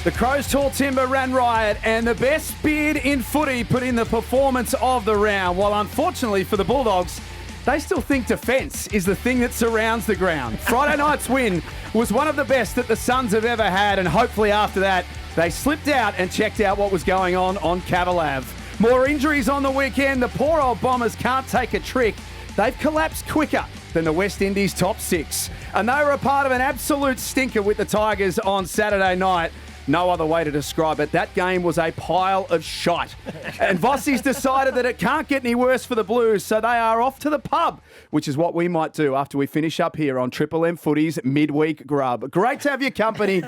The Crows Tall Timber ran riot, and the best beard in footy put in the performance of the round. While unfortunately for the Bulldogs, they still think defence is the thing that surrounds the ground. Friday night's win was one of the best that the Suns have ever had, and hopefully after that, they slipped out and checked out what was going on Cavill Ave. More injuries on the weekend. The poor old Bombers can't take a trick. They've collapsed quicker than the West Indies top six. And they were a part of an absolute stinker with the Tigers on Saturday night. No other way to describe it. That game was a pile of shite. And Vossi's decided that it can't get any worse for the Blues, so they are off to the pub, which is what we might do after we finish up here on Triple M Footy's Midweek Grub. Great to have your company.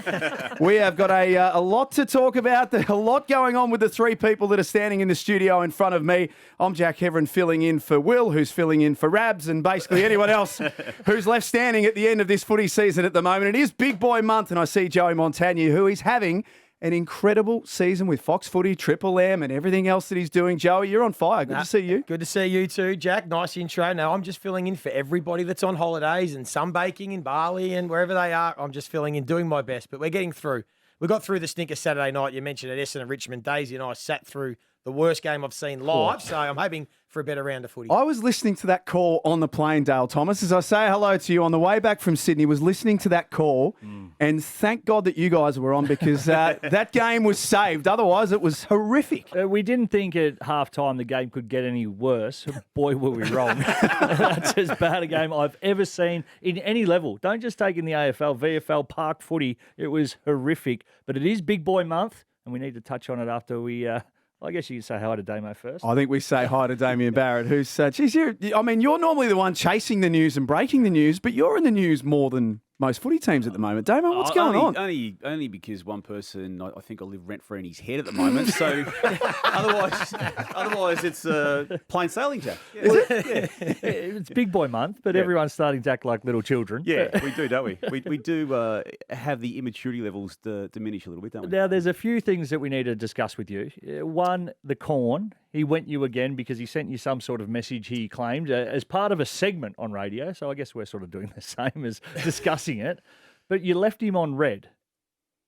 We have got a lot to talk about. There's a lot going on with the three people that are standing in the studio in front of me. I'm Jack Heverin, filling in for Will, who's filling in for Rabs, and basically anyone else who's left standing at the end of this footy season at the moment. It is Big Boy Month, and I see Joey Montagna, who is having an incredible season with Fox Footy, Triple M, and everything else that he's doing. Joey, you're on fire. Good to see you. Good to see you too, Jack. Nice intro. No, I'm just filling in for everybody that's on holidays and sunbaking in Bali and wherever they are. I'm just filling in, doing my best. But we're getting through. We got through the stinker Saturday night. You mentioned at Essendon and Richmond. Daisy and I sat through the worst game I've seen live, so I'm hoping for a better round of footy. I was listening to that call on the plane, Dale Thomas. As I say hello to you on the way back from Sydney, was listening to that call, and thank God that you guys were on because that game was saved. Otherwise, it was horrific. We didn't think at halftime the game could get any worse. Boy, were we wrong. That's as bad a game I've ever seen in any level. Don't just take in the AFL, VFL, park footy. It was horrific. But it is Big Boy Month, and we need to touch on it after we... I guess you could say hi to Damo first. I think we say hi to Damien Barrett, who's, you're normally the one chasing the news and breaking the news, but you're in the news more than most footy teams at the moment. Damo, what's going on? Only because one person, I think I live rent-free in his head at the moment, so otherwise it's plain sailing, Jack. Yeah. Is it? Yeah. It's Big Boy Month, but everyone's starting to act like little children. Yeah, we do, don't we? We do have the immaturity levels diminish a little bit, don't we? Now, there's a few things that we need to discuss with you. One, the corn. He went you again because he sent you some sort of message, he claimed, as part of a segment on radio. So I guess we're sort of doing the same as discussing it. But you left him on red.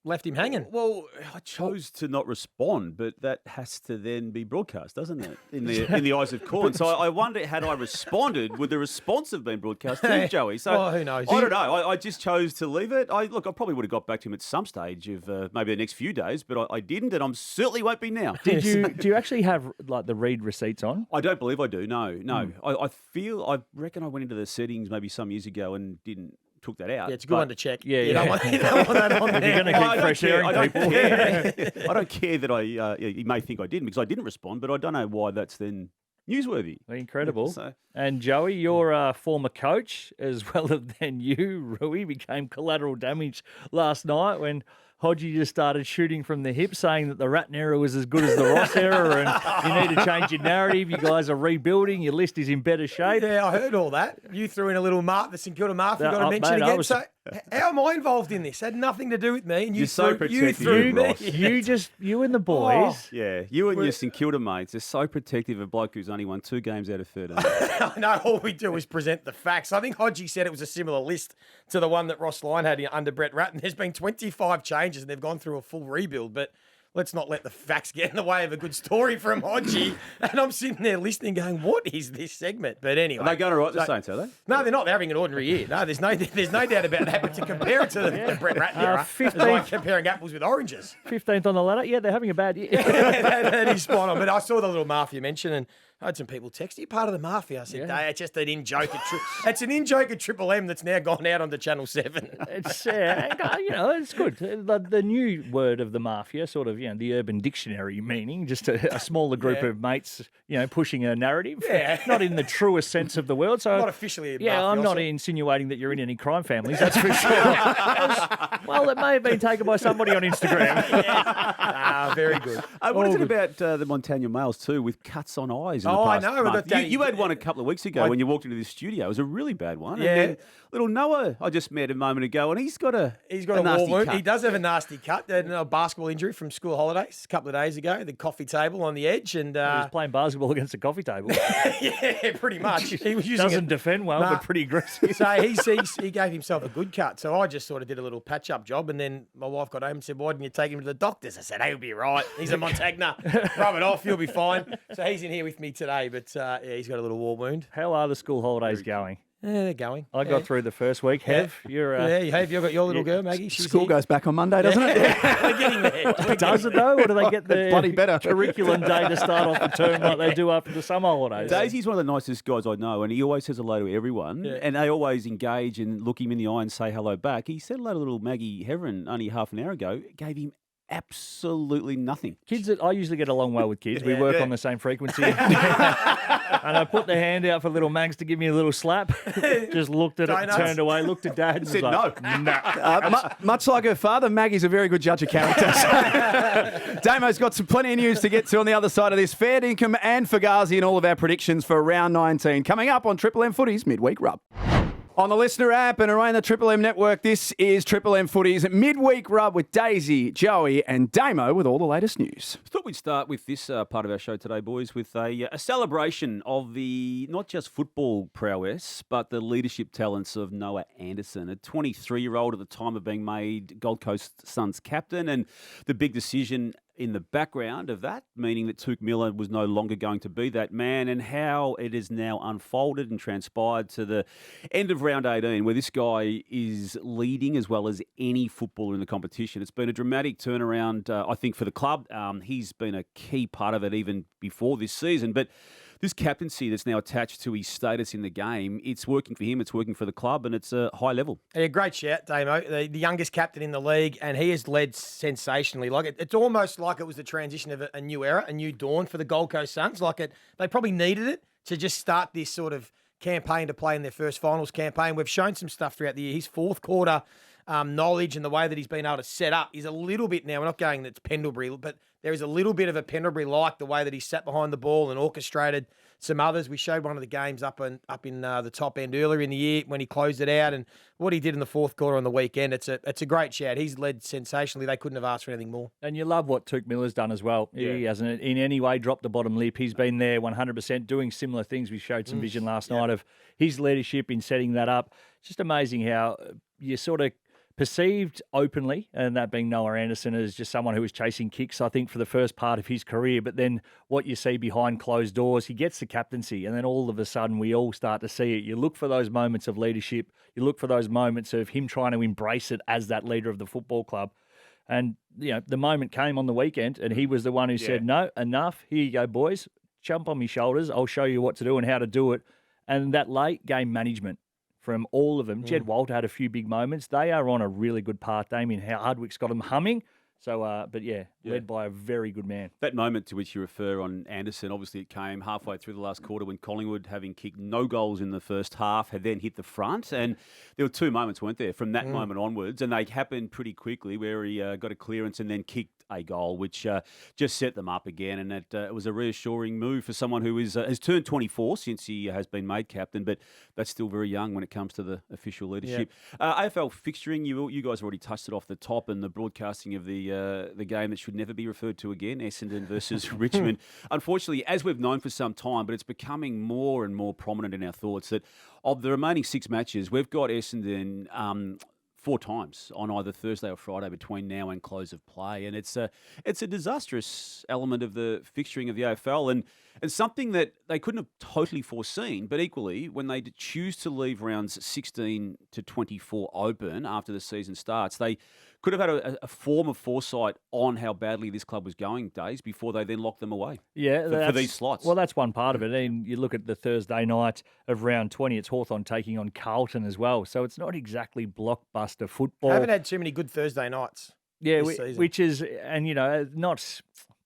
Left him hanging. Well, I chose to not respond, but that has to then be broadcast, doesn't it? In the eyes of Corn. So I wonder, had I responded, would the response have been broadcast too, Joey? So well, who knows? I don't know. I just chose to leave it. I probably would have got back to him at some stage of maybe the next few days, but I didn't, and I certainly won't be now. Do you actually have like the read receipts on? I don't believe I do. No. I reckon I went into the settings maybe some years ago and took that out. Yeah, it's a good one to check. Yeah, you don't want that on there. If you're going to keep fresh airing people. I don't care that you may think I didn't because I didn't respond, but I don't know why that's then newsworthy. Incredible. So, and Joey, your former coach, as well as then you, Rui, became collateral damage last night when Hodgie just started shooting from the hip, saying that the Ratton era was as good as the Ross era and you need to change your narrative. You guys are rebuilding. Your list is in better shape. Yeah, I heard all that. You threw in a little the St Kilda Mafia, got to mention mate, again. So how am I involved in this? Had nothing to do with me. And you so threw me. You and the boys. Yeah, you and your St Kilda mates are so protective of a bloke who's only won 2 games out of 13. I know, all we do is present the facts. I think Hodgie said it was a similar list to the one that Ross Lyon had under Brett Ratton. There's been 25 changes and they've gone through a full rebuild, but let's not let the facts get in the way of a good story from Hodgie. And I'm sitting there listening going, what is this segment? But anyway. Are they going to write the Saints, are they? No, they're not. They're having an ordinary year. No, there's no doubt about that. But to compare it to the Brett Ratton era, it's like comparing apples with oranges. 15th on the ladder. Yeah, they're having a bad year. that is spot on. But I saw the little Mafia mention and I had some people text, are you part of the Mafia? I said, it's just an in-joke. It's an in-joke at Triple M that's now gone out onto Channel 7. It's, it's good. The new word of the Mafia, sort of, the Urban Dictionary meaning, just a smaller group of mates, pushing a narrative. Yeah. Not in the truest sense of the word. So not officially a Mafia. I'm not insinuating that you're in any crime families, that's for sure. Well, it may have been taken by somebody on Instagram. Very good. What is it about the Montagna males too, with cuts on eyes? the Oh, I past know, we've month. got Danny- You had one a couple of weeks ago I- when you walked into this studio. It was a really bad one. Yeah. And then little Noah, I just met a moment ago, and he's got a war nasty wound. cut. He does have a nasty cut. He had a basketball injury from school holidays a couple of days ago. The coffee table on the edge, and He was playing basketball against a coffee table. yeah, pretty much. He was using Doesn't it. defend well, Nah. but pretty aggressive. So he gave himself a good cut. So I just sort of did a little patch-up job, and then my wife got home and said, "Why didn't you take him to the doctors?" I said, "He'll be right. He's a Montagna. Rub it off, you'll be fine." So he's in here with me today, but yeah, he's got a little war wound. How are the school holidays going? Yeah, they're going. I got through the first week. Hev, you're Yeah, you have. You've got your little girl, Maggie. She's School here. goes back on Monday, doesn't it? We're getting there. Does it though, or do they get the Bloody better. curriculum day to start off the term like they do after the summer holidays? Daisy's one of the nicest guys I know, and he always says hello to everyone, and they always engage and look him in the eye and say hello back. He said hello to little Maggie Heron only half an hour ago. It gave him absolutely nothing. Kids, I usually get along well with kids. We work on the same frequency. And I put the hand out for little Mags to give me a little slap. Just looked at it, Donuts. turned away, looked at Dad, and Said was like, no. Much like her father, Maggie's a very good judge of character. So, Damo's got plenty of news to get to on the other side of this. Fair dinkum and Fugazi and all of our predictions for round 19. Coming up on Triple M Footy's Midweek Rub. On the Listener app and around the Triple M network, this is Triple M Footy's Midweek Rub with Daisy, Joey and Damo with all the latest news. Thought we'd start with this part of our show today, boys, with a celebration of the not just football prowess, but the leadership talents of Noah Anderson, a 23-year-old at the time of being made Gold Coast Suns captain, and the big decision in the background of that, meaning that Touk Miller was no longer going to be that man, and how it is now unfolded and transpired to the end of round 18, where this guy is leading as well as any footballer in the competition. It's been a dramatic turnaround, I think, for the club. He's been a key part of it even before this season, but this captaincy that's now attached to his status in the game, it's working for him, it's working for the club, and it's a high level. Yeah, great shout, Damo. The youngest captain in the league, and he has led sensationally. It's almost like it was the transition of a new era, a new dawn for the Gold Coast Suns. They probably needed it to just start this sort of campaign to play in their first finals campaign. We've shown some stuff throughout the year. His fourth quarter knowledge and the way that he's been able to set up is a little bit now. We're not going that's Pendlebury, but there is a little bit of a Pendlebury like the way that he sat behind the ball and orchestrated some others. We showed one of the games up in the top end earlier in the year when he closed it out, and what he did in the fourth quarter on the weekend. It's a great shout. He's led sensationally. They couldn't have asked for anything more. And you love what Touk Miller's done as well. He hasn't in any way dropped the bottom lip. He's been there 100% doing similar things. We showed some vision last night of his leadership in setting that up. It's just amazing how you sort of perceived openly, and that being Noah Anderson, as just someone who was chasing kicks, I think, for the first part of his career. But then what you see behind closed doors, he gets the captaincy, and then all of a sudden we all start to see it. You look for those moments of leadership. You look for those moments of him trying to embrace it as that leader of the football club. And, the moment came on the weekend, and he was the one who said, no, enough. Here you go, boys. Jump on me shoulders. I'll show you what to do and how to do it. And that late game management from all of them. Jed Walter had a few big moments. They are on a really good path. Damien Hardwick's got them humming. So, led by a very good man. That moment to which you refer on Anderson, obviously it came halfway through the last quarter when Collingwood, having kicked no goals in the first half, had then hit the front. And there were two moments, weren't there, from that moment onwards. And they happened pretty quickly where he got a clearance and then kicked a goal, which just set them up again. And it was a reassuring move for someone who has turned 24 since he has been made captain, but that's still very young when it comes to the official leadership. AFL fixturing, you guys already touched it off the top, and the broadcasting of the game that should never be referred to again, Essendon versus Richmond. Unfortunately, as we've known for some time, but it's becoming more and more prominent in our thoughts that of the remaining 6 matches, we've got Essendon 4 times on either Thursday or Friday between now and close of play. And it's a disastrous element of the fixturing of the AFL and something that they couldn't have totally foreseen, but equally, when they choose to leave rounds 16 to 24 open after the season starts, they could have had a form of foresight on how badly this club was going, Days, before they then locked them away for these slots. Well, that's one part of it. And you look at the Thursday night of round 20, it's Hawthorn taking on Carlton as well. So it's not exactly blockbuster football. I haven't had too many good Thursday nights. Yeah, this season. which is, and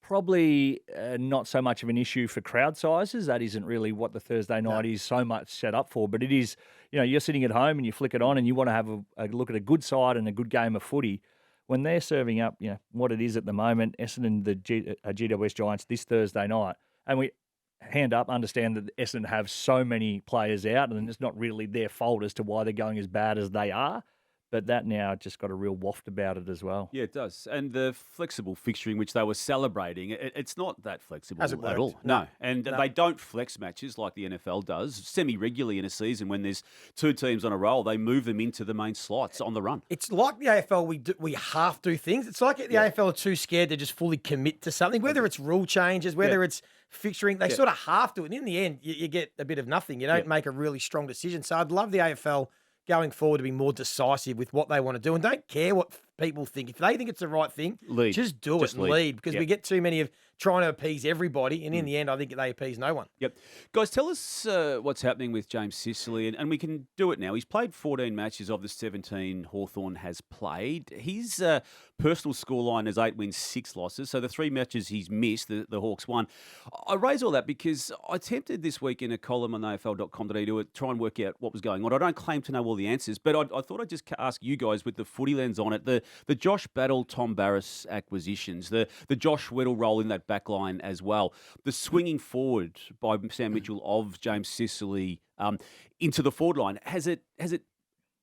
probably not so much of an issue for crowd sizes. That isn't really what the Thursday night is so much set up for. But it is, you're sitting at home and you flick it on and you want to have a look at a good side and a good game of footy. When they're serving up, what it is at the moment, Essendon, the GWS Giants this Thursday night, and hand up, understand that Essendon have so many players out, and it's not really their fault as to why they're going as bad as they are. But that now just got a real waft about it as well. Yeah, it does. And the flexible fixturing, which they were celebrating, it's not that flexible Hasn't at worked. all. No. And they don't flex matches like the NFL does. Semi-regularly in a season when there's two teams on a roll, they move them into the main slots on the run. It's like the AFL, we half do things. It's like the AFL are too scared to just fully commit to something, whether it's rule changes, whether it's fixturing. They sort of half do it. And in the end, you get a bit of nothing. You don't make a really strong decision. So I'd love the AFL going forward to be more decisive with what they want to do and don't care what people think. If they think it's the right thing, just do it and lead because we get too many of trying to appease everybody. And in the end, I think they appease no one. Yep. Guys, tell us what's happening with James Sicily, and we can do it now. He's played 14 matches of the 17 Hawthorn has played. His personal scoreline is 8 wins, 6 losses. So the 3 matches he's missed, the Hawks won. I raise all that because I attempted this week in a column on afl.com.au to try and work out what was going on. I don't claim to know all the answers, but I thought I'd just ask you guys with the footy lens on it, the Josh Battle, Tom Barrass acquisitions, the Josh Weddle role in that back line as well, the swinging forward by Sam Mitchell of James Sicily into the forward line, has it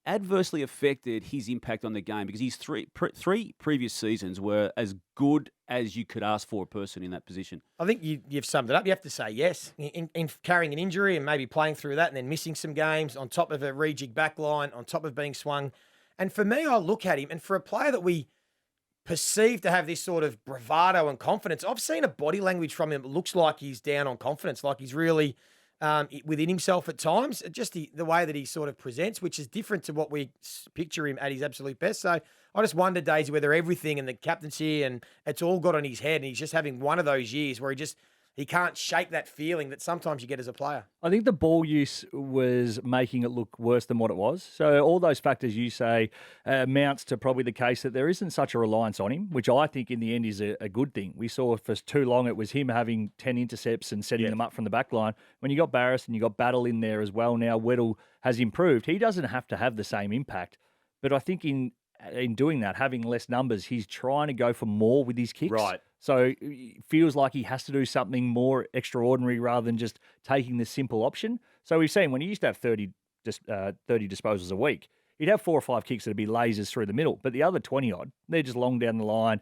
adversely affected his impact on the game? Because his three previous seasons were as good as you could ask for a person in that position. I think you've summed it up. You have to say yes. In carrying an injury and maybe playing through that and then missing some games on top of a rejig back line, on top of being swung. And for me, I look at him, and for a player that we perceive to have this sort of bravado and confidence, I've seen a body language from him that looks like he's down on confidence, like he's really within himself at times, just the way that he sort of presents, which is different to what we picture him at his absolute best. So I just wonder, Daisy, whether everything and the captaincy and it's all got on his head and he's just having one of those years where he can't shake that feeling that sometimes you get as a player. I think the ball use was making it look worse than what it was. So all those factors you say amounts to probably the case that there isn't such a reliance on him, which I think in the end is a good thing. We saw for too long it was him having 10 intercepts and setting them up from the back line. When you got Barrass and you got Battle in there as well, now Weddle has improved. He doesn't have to have the same impact. But I think in doing that, having less numbers, he's trying to go for more with his kicks. Right. So it feels like he has to do something more extraordinary rather than just taking the simple option. So we've seen when he used to have 30 disposals a week, he'd have 4 or 5 kicks that'd be lasers through the middle. But the other 20-odd, they're just long down the line,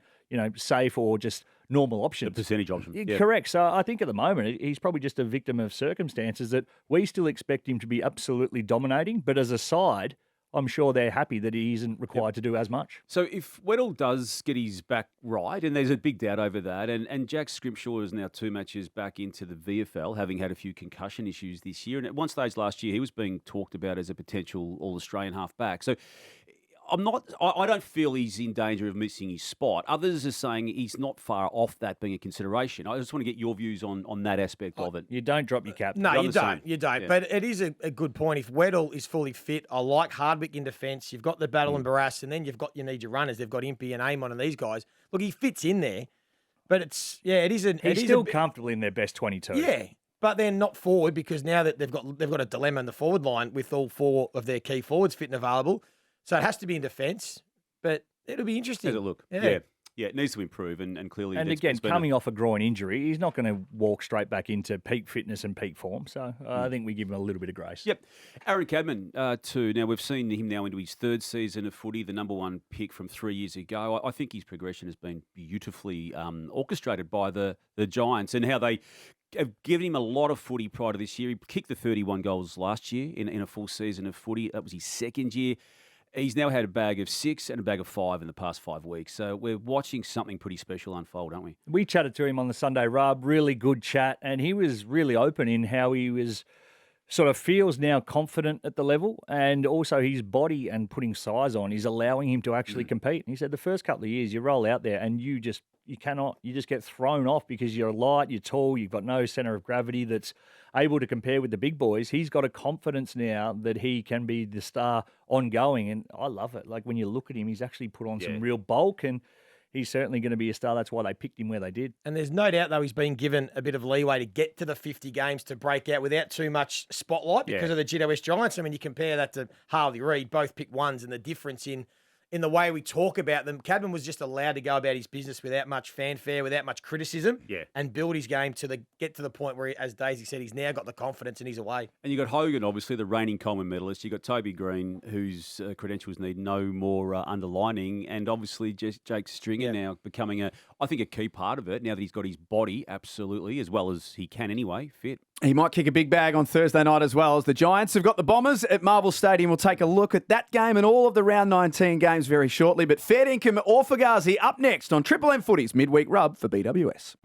safe or just normal options. The percentage option. Yeah. Correct. So I think at the moment, he's probably just a victim of circumstances that we still expect him to be absolutely dominating. But as a side, I'm sure they're happy that he isn't required to do as much. So if Weddle does get his back right, and there's a big doubt over that, and Jack Scrimshaw is now 2 matches back into the VFL, having had a few concussion issues this year. And at one stage last year, he was being talked about as a potential All-Australian half-back. So I don't feel he's in danger of missing his spot. Others are saying he's not far off that being a consideration. I just want to get your views on that aspect of it. You don't drop your cap. No, you don't. You don't. Yeah. But it is a good point. If Weddle is fully fit, I like Hardwick in defence. You've got the Battle and Barrass, and then you need your runners. They've got Impey and Amon and these guys. Look, he fits in there. But it is He's still comfortably in their best 22. Yeah. But they're not forward because now that they've got a dilemma in the forward line with all 4 of their key forwards fit and available. So it has to be in defence, but it'll be interesting. Has a look. Yeah, it needs to improve, and clearly. And again, coming off a groin injury, he's not going to walk straight back into peak fitness and peak form. So I think we give him a little bit of grace. Yep. Aaron Cadman, too. Now, we've seen him now into his 3rd season of footy, the number 1 pick from 3 years ago. I think his progression has been beautifully orchestrated by the Giants and how they have given him a lot of footy prior to this year. He kicked the 31 goals last year in a full season of footy. That was his 2nd year. He's now had a bag of 6 and a bag of 5 in the past 5 weeks. So we're watching something pretty special unfold, aren't we? We chatted to him on the Sunday Rub, really good chat, and he was really open in how he was sort of feels now confident at the level, and also his body and putting size on is allowing him to actually compete. And he said the first couple of years you roll out there and you just get thrown off because you're light, you're tall, you've got no centre of gravity that's able to compare with the big boys. He's got a confidence now that he can be the star ongoing, and I love it. Like when you look at him, he's actually put on some real bulk, and he's certainly going to be a star. That's why they picked him where they did. And there's no doubt, though, he's been given a bit of leeway to get to the 50 games to break out without too much spotlight because of the GWS Giants. I mean, you compare that to Harley Reid, both pick 1s, and the difference in in the way we talk about them. Cadman was just allowed to go about his business without much fanfare, without much criticism, and build his game get to the point where, as Daisy said, he's now got the confidence and he's away. And you got Hogan, obviously the reigning Coleman medalist. You got Toby Green, whose credentials need no more underlining, and obviously Jake Stringer now becoming I think a key part of it now that he's got his body absolutely as well as he can anyway fit. He might kick a big bag on Thursday night as well, as the Giants have got the Bombers at Marvel Stadium. We'll take a look at that game and all of the round 19 games very shortly. But fair dinkum or Fugazi up next on Triple M Footy's Midweek Rub for BWS.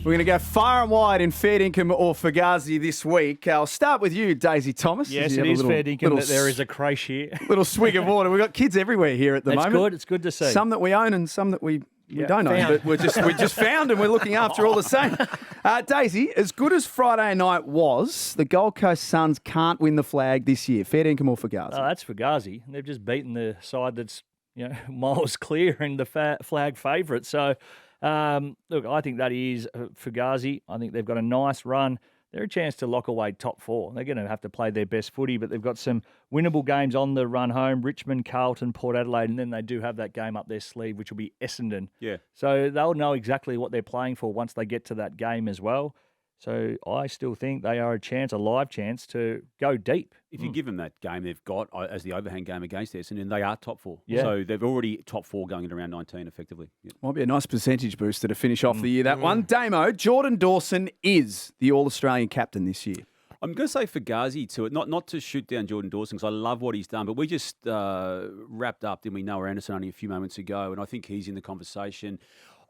We're going to go far and wide in fair dinkum or Fugazi this week. I'll start with you, Daisy Thomas. Yes, it is fair dinkum that there is a crash here. Little swig of water. We've got kids everywhere here at the moment. That's good. It's good to see. Some that we own and some that we don't own, but we just found and we're looking after all the same. Daisy, as good as Friday night was, the Gold Coast Suns can't win the flag this year. Fair dinkum or Fugazi? Oh, that's Fugazi. They've just beaten the side that's miles clear and the flag favourite. So, look, I think that is Fugazi. I think they've got a nice run. They're a chance to lock away top 4. They're going to have to play their best footy, but they've got some winnable games on the run home, Richmond, Carlton, Port Adelaide, and then they do have that game up their sleeve, which will be Essendon. Yeah. So they'll know exactly what they're playing for once they get to that game as well. So I still think they are a live chance to go deep. If you give them that game they've got as the overhand game against Essendon, they are top 4. Yeah. So they've already top 4 going into round 19 effectively. Yeah. Might be a nice percentage booster to finish off the year, that one. Damo, Jordan Dawson is the All-Australian captain this year. I'm going to say Fugazi to it, not to shoot down Jordan Dawson because I love what he's done, but we just wrapped up, didn't we, Noah Anderson only a few moments ago, and I think he's in the conversation.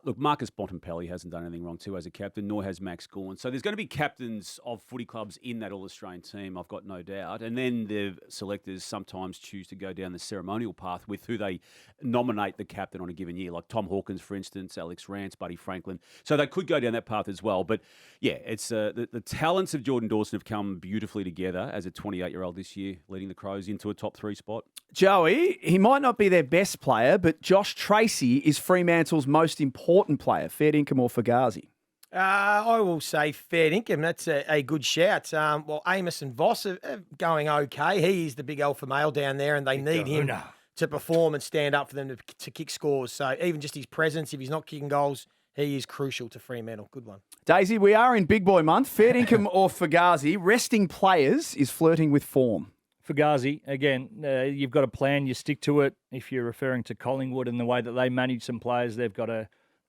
Look, Marcus Bontempelli hasn't done anything wrong too as a captain, nor has Max Gawn. So there's going to be captains of footy clubs in that All-Australian team, I've got no doubt. And then the selectors sometimes choose to go down the ceremonial path with who they nominate the captain on a given year, like Tom Hawkins, for instance, Alex Rance, Buddy Franklin. So they could go down that path as well. But yeah, it's the talents of Jordan Dawson have come beautifully together as a 28-year-old this year, leading the Crows into a top 3 spot. Joey, he might not be their best player, but Josh Tracy is Fremantle's most important player. Fair dinkum or Fugazi? I will say fair dinkum. That's a good shout. Well, Amos and Voss are going okay. He is the big alpha male down there, and they need him to perform and stand up for them to kick scores. So even just his presence, if he's not kicking goals, he is crucial to Fremantle. Good one. Daisy, we are in Big Boy Month. Fair dinkum or Fugazi? Resting players is flirting with form. Fugazi, again, you've got a plan, you stick to it. If you're referring to Collingwood and the way that they manage some players, they've got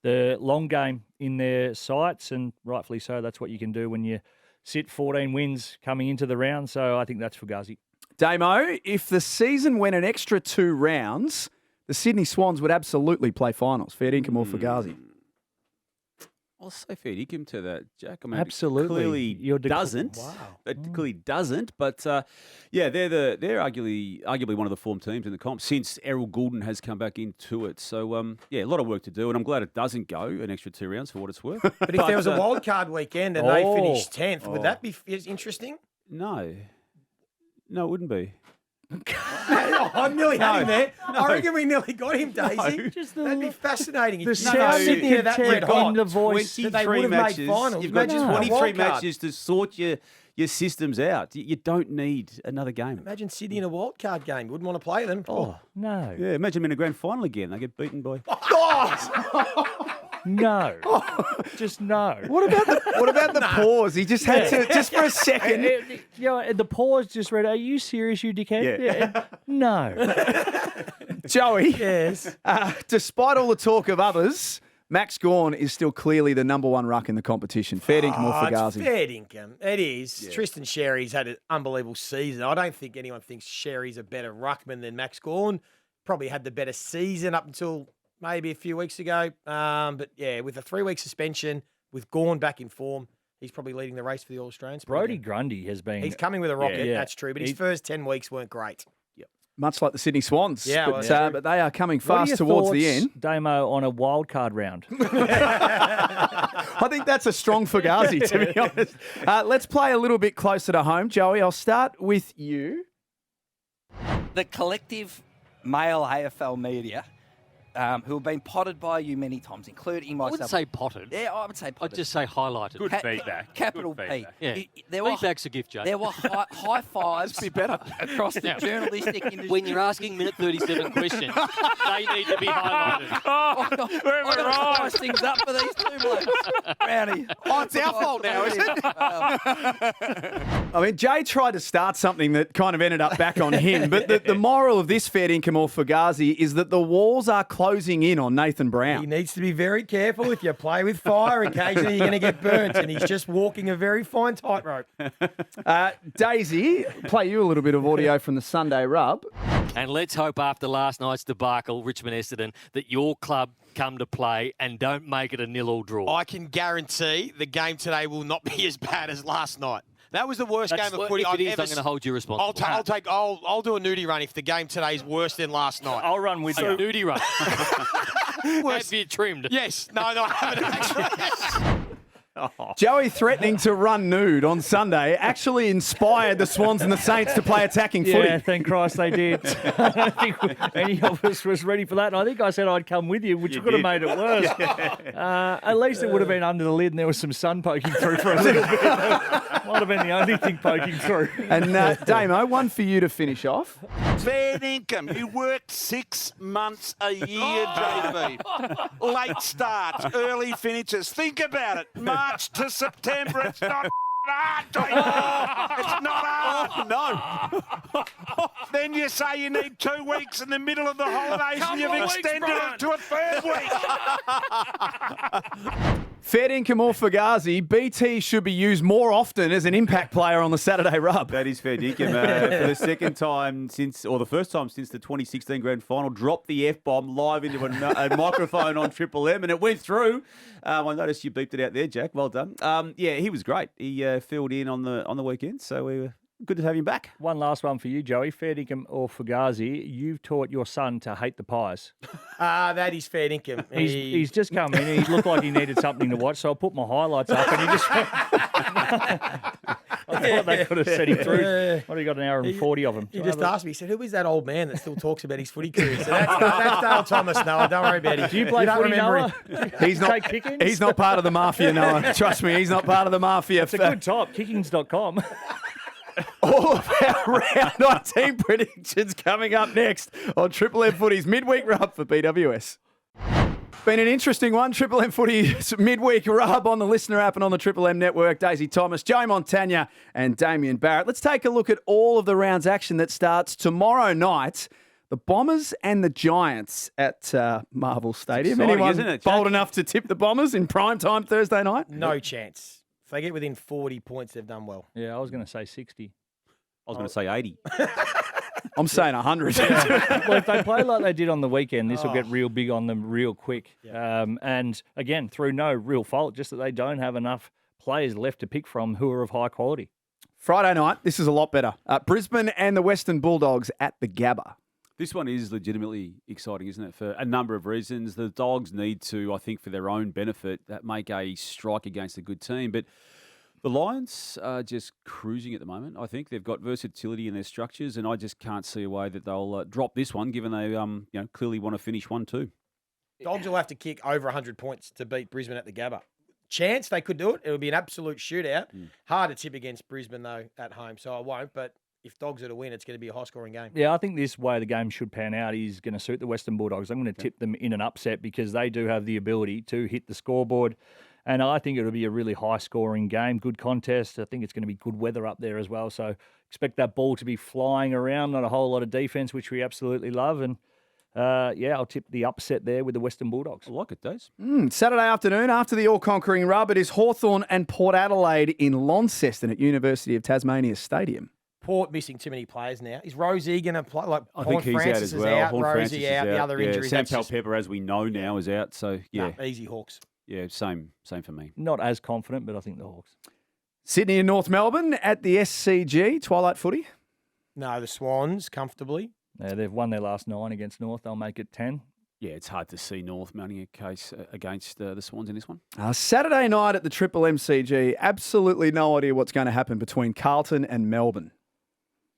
the long game in their sights, and rightfully so. That's what you can do when you sit 14 wins coming into the round. So I think that's Fugazi. Damo, if the season went an extra 2 rounds, the Sydney Swans would absolutely play finals. Fair dinkum or Fugazi? I'll say fair dinkum to that, Jack. I mean, absolutely. It clearly doesn't. Wow. It clearly doesn't. But yeah, they're arguably one of the form teams in the comp since Errol Goulden has come back into it. So yeah, a lot of work to do, and I'm glad it doesn't go an extra 2 rounds for what it's worth. But if there was a wild card weekend and they finished 10th, would that be interesting? No, it wouldn't be. I nearly had him there. I reckon we nearly got him, Daisy. That'd be fascinating. The sound sitting there that red hot in the voice. That they would have made finals. You've got Imagine 23 matches to sort your systems out. You don't need another game. Imagine Sydney in a wild card game. You wouldn't want to play them. Oh, no. Yeah, imagine them in a grand final again. They get beaten by... No. Just no. What about the pause? He just had to, just for a second. The pause just read, are you serious, you dickhead? Yeah. No. Joey, Yes. Despite all the talk of others, Max Gawn is still clearly the number 1 ruck in the competition. Fair dinkum or Fugazi? It's fair dinkum. It is. Yeah. Tristan Sherry's had an unbelievable season. I don't think anyone thinks Sherry's a better ruckman than Max Gawn. Probably had the better season up until maybe a few weeks ago. But yeah, with a 3-week suspension, with Gawn back in form, he's probably leading the race for the All-Australians. Brody Grundy has been... He's coming with a rocket, Yeah. that's true. But his first 10 weeks weren't great. Much like the Sydney Swans. Yeah, but they are coming What are fast your towards the thoughts, end. Damo, on a wild card round? I think that's a strong Fugazi, to be honest. Let's play a little bit closer to home. Joey, I'll start with you. The collective male AFL media who have been potted by you many times, including myself. I wouldn't say potted. Yeah, I would say I'd potted. just say highlighted. Good feedback. Capital Good P. feedback. Yeah. There were, Feedback's a gift, Jake. there were high fives across the journalistic industry. When you're asking minute 37 questions, they need to be highlighted. I've got to spice things up for these two blokes. Brownie. Oh, it's our fault now, is it? I mean, Jay tried to start something that kind of ended up back on him, but the moral of this fair dinkum or Fugazi is that the walls are closing in on Nathan Brown. He needs to be very careful. If you play with fire, occasionally you're going to get burnt, and he's just walking a very fine tightrope. Daisy, play you a little bit of audio from the Sunday rub. And let's hope after last night's debacle, Richmond Essendon, that your club come to play and don't make it a 0-0 draw. I can guarantee the game today will not be as bad as last night. That was the worst game of footy If I've it is, ever I'm going to hold you responsible. I'll do a nudie run if the game today is worse than last night. I'll run with A you. nudie run. Have you trimmed? Yes. No, I haven't actually. Joey threatening to run nude on Sunday actually inspired the Swans and the Saints to play attacking footy. Yeah, thank Christ they did. I don't think any of us was ready for that. And I think I said I'd come with you, which could have made it worse. At least it would have been under the lid and there was some sun poking through for a little bit. Might have been the only thing poking through. And Damo, one for you to finish off. Fair income. You worked 6 months a year, JB. Late starts, early finishes. Think about it. March to September. It's not hard, JB. It's not hard. No. Then you say you need 2 weeks in the middle of the holidays and you've extended it to a third week. Fair dinkum or Fugazi, BT should be used more often as an impact player on the Saturday rub. That is fair dinkum. For the second time since, or the first time since the 2016 Grand Final, dropped the F-bomb live into a microphone on Triple M, and it went through. I noticed you beeped it out there, Jack. Well done. Yeah, he was great. He filled in on the weekend, so we were good to have him back. One last one for you, Joey. Fair dinkum or Fugazi, you've taught your son to hate the Pies. That is fair dinkum. He's just come in. He looked like he needed something to watch, so I put my highlights up, and he just. I thought they could have set him through. What, he got an hour and 40 of them. He just asked me, he said, who is that old man that still talks about his footy career? So that's Dale Thomas, Noah. Don't worry about it. Do you play footy, Noah? He's not. Take kickings? He's not part of the mafia, Noah. Trust me, he's not part of the mafia. It's a good top. Kickings.com. All of our round 19 predictions coming up next on Triple M Footy's midweek rub for BWS. Been an interesting one. Triple M Footy's midweek rub on the listener app and on the Triple M network. Daisy Thomas, Joe Montagna and Damien Barrett. Let's take a look at all of the rounds action that starts tomorrow night. The Bombers and the Giants at Marvel Stadium. Exciting, Anyone isn't it, bold Jack? enough to tip the Bombers in prime time Thursday night? No chance. If they get within 40 points, they've done well. Yeah, I was going to say 60. I was going to say 80. I'm saying 100. Well, if they play like they did on the weekend, this will get real big on them real quick. And again, through no real fault, just that they don't have enough players left to pick from who are of high quality. Friday night, this is a lot better. Brisbane and the Western Bulldogs at the Gabba. This one is legitimately exciting, isn't it? For a number of reasons. The Dogs need to, I think, for their own benefit, make a strike against a good team. But the Lions are just cruising at the moment. I think they've got versatility in their structures, and I just can't see a way that they'll drop this one, given they clearly want to finish 1-2. Dogs will have to kick over 100 points to beat Brisbane at the Gabba. Chance they could do it. It would be an absolute shootout. Hard to tip against Brisbane, though, at home, so I won't. But if Dogs are to win, it's going to be a high-scoring game. Yeah, I think this way the game should pan out is going to suit the Western Bulldogs. I'm going to tip them in an upset because they do have the ability to hit the scoreboard. And I think it'll be a really high-scoring game, good contest. I think it's going to be good weather up there as well. So expect that ball to be flying around, not a whole lot of defence, which we absolutely love. And, I'll tip the upset there with the Western Bulldogs. I like it, Daze. Saturday afternoon, after the all-conquering rub, it is Hawthorn and Port Adelaide in Launceston at University of Tasmania Stadium. Port missing too many players now. Is Rosie going to play? I think he's out as well. Horn Francis Rosie is out. The other injuries. Sam Palpepper, as we know now, is out. So, yeah. Nah, easy Hawks. Yeah, same for me. Not as confident, but I think the Hawks. Sydney and North Melbourne at the SCG, Twilight Footy. No, the Swans, comfortably. Yeah, they've won their last 9 against North. They'll make it 10. Yeah, it's hard to see North mounting a case against the Swans in this one. Saturday night at the Triple MCG, absolutely no idea what's going to happen between Carlton and Melbourne.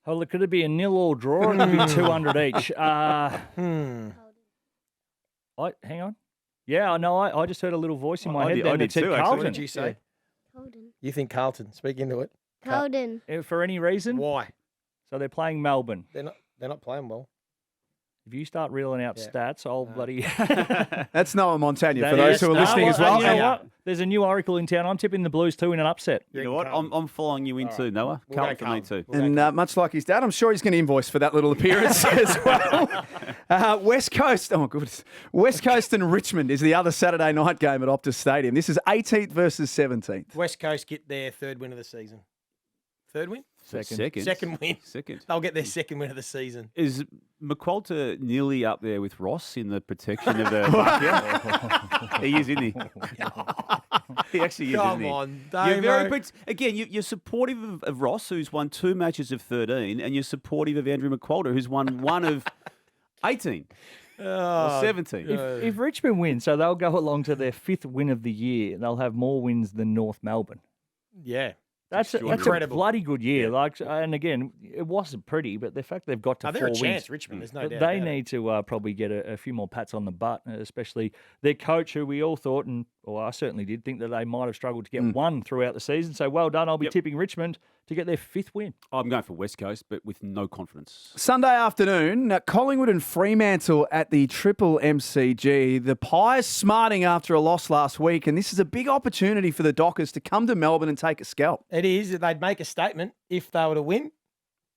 Oh, could it be a 0-0 draw? It could be 200 each. I Hang on. Yeah, I know. I just heard a little voice in my head I then did that said too, actually. Carlton. What did you say? Colden. You think Carlton? Speak into it. Colden. For any reason? Why? So they're playing Melbourne. They're not playing well. If you start reeling out stats, I'll bloody... That's Noah Montagna for those who are listening as well. You know what? There's a new Oracle in town. I'm tipping the Blues 2 in an upset. You know what? I'm following you in too, Noah. We'll Carlton for me too. And much like his dad, I'm sure he's going to invoice for that little appearance as well. West Coast, oh goodness, West Coast and Richmond is the other Saturday night game at Optus Stadium. This is 18th versus 17th. West Coast get their third win of the season. Third win? Second win. Second. They'll get their second win of the season. Is McQualter nearly up there with Ross in the protection of the market? He is, isn't he? He actually is, Come isn't he? on, You're very, Damo. again, you're supportive of Ross, who's won 2 matches of 13, and you're supportive of Andrew McQualter, who's won 1 of 18 or 17. If Richmond wins, so they'll go along to their 5th win of the year, they'll have more wins than North Melbourne. Yeah. That's a Incredible. bloody good year. Like, and again, it wasn't pretty, but the fact they've got to They're 4 a wins, chance, Richmond. There's no doubt. they about need to probably get a few more pats on the butt, especially their coach, who we all thought, or I certainly did think that they might have struggled to get one throughout the season. So well done. I'll be tipping Richmond to get their 5th win. I'm going for West Coast, but with no confidence. Sunday afternoon, Collingwood and Fremantle at the Triple MCG. The Pies smarting after a loss last week, and this is a big opportunity for the Dockers to come to Melbourne and take a scalp. It is. They'd make a statement if they were to win.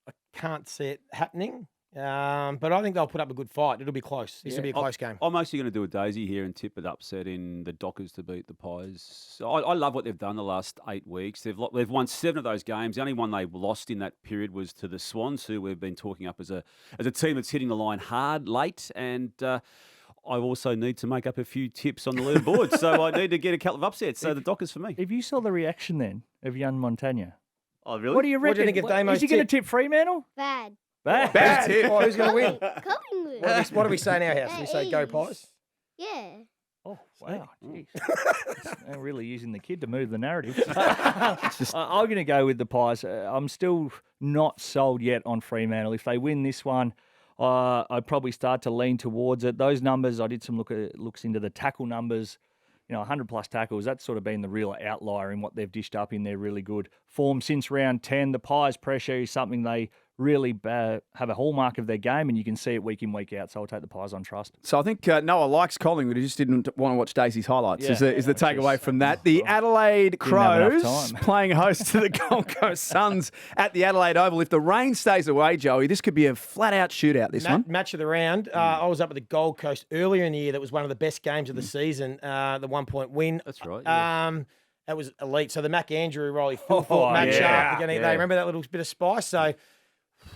I can't see it happening. But I think they'll put up a good fight. It'll be close. This will be a close game. I'm actually going to do a daisy here and tip it upset in the Dockers to beat the Pies. I love what they've done the last 8 weeks. They've won 7 of those games. The only one they lost in that period was to the Swans, who we've been talking up as a team that's hitting the line hard late. And I also need to make up a few tips on the leaderboard. So I need to get a couple of upsets. So the Dockers for me. If you saw the reaction then of young Montagna, Oh, really? what do you reckon? What do you think of Damo's Is he going to tip? tip Fremantle? Bad. Bad. Oh, who's going to win? Collingwood. What do we say in our house? Do we say go Pies? Yeah. Oh, wow. Jeez. They're really using the kid to move the narrative. I'm going to go with the Pies. I'm still not sold yet on Fremantle. If they win this one, I'd probably start to lean towards it. Those numbers, I did some looks into the tackle numbers. 100-plus tackles, that's sort of been the real outlier in what they've dished up in their really good form since round 10. The Pies' pressure is something they really have a hallmark of their game, and you can see it week in, week out. So I'll take the Pies on trust. So I think Noah likes Collingwood. He just didn't want to watch Daisy's highlights. Is the takeaway from that? The Adelaide Crows playing host to the Gold Coast Suns at the Adelaide Oval. If the rain stays away, Joey, this could be a flat-out shootout, this one. Match of the round. I was up at the Gold Coast earlier in the year. That was one of the best games of the season, the 1-point win. That's right. Yeah. That was elite. So the Mac Andrew, Riley Fulford match up. They remember that little bit of spice. So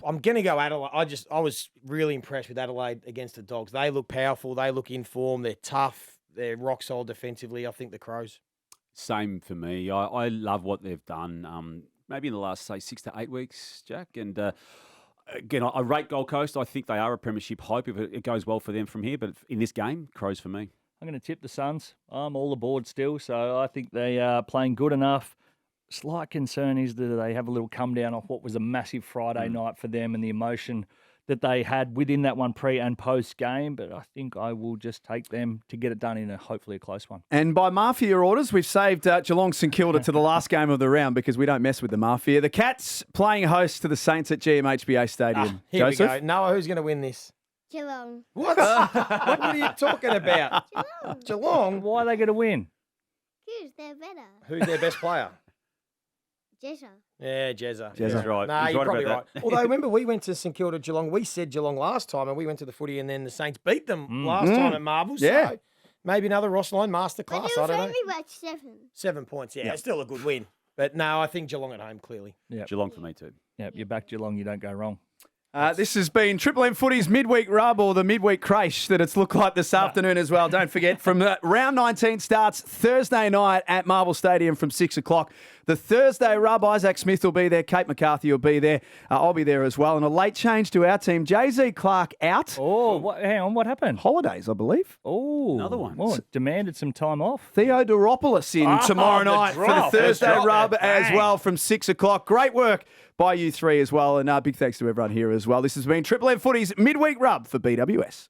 I'm going to go Adelaide. I was really impressed with Adelaide against the Dogs. They look powerful. They look in form. They're tough. They're rock solid defensively. I think the Crows. Same for me. I love what they've done. Maybe in the last, say, 6 to 8 weeks, Jack. And again, I rate Gold Coast. I think they are a premiership hope if it goes well for them from here. But in this game, Crows for me. I'm going to tip the Suns. I'm all aboard still, so I think they are playing good enough. Slight concern is that they have a little come down off what was a massive Friday night for them and the emotion that they had within that one pre and post game. But I think I will just take them to get it done in hopefully a close one. And by Mafia orders, we've saved Geelong St Kilda to the last game of the round because we don't mess with the Mafia. The Cats playing host to the Saints at GMHBA Stadium. Here Joseph? we go. Noah, who's going to win this? Geelong. What? What are you talking about? Geelong? Why are they going to win? Because they're better. Who's their best player? Jezza. Yeah, Jezza. That's right. Nah, He's you're right probably about right. Although, remember, we went to St Kilda Geelong. We said Geelong last time, and we went to the footy, and then the Saints beat them last time at Marvel. Yeah. So maybe another Ross Line But masterclass. it I was don't know. only about 7. 7 points. Yeah, it's still a good win. But no, I think Geelong at home, clearly. Geelong for me too. Yep, you're back Geelong, you don't go wrong. This has been Triple M Footy's Midweek Rub, or the Midweek Crash that it's looked like this afternoon as well. Don't forget, from round 19 starts Thursday night at Marvel Stadium from 6 o'clock. The Thursday Rub, Isaac Smith will be there. Kate McCarthy will be there. I'll be there as well. And a late change to our team. Jay-Z Clark out. Oh, hang on, what happened? Holidays, I believe. Oh, Another one. Oh, demanded some time off. Theodoropoulos in tomorrow the night drop. for the Thursday Drop. Rub as Bang. well from 6 o'clock. Great work by you three as well. And big thanks to everyone here as well. This has been Triple M Footy's Midweek Rub for BWS.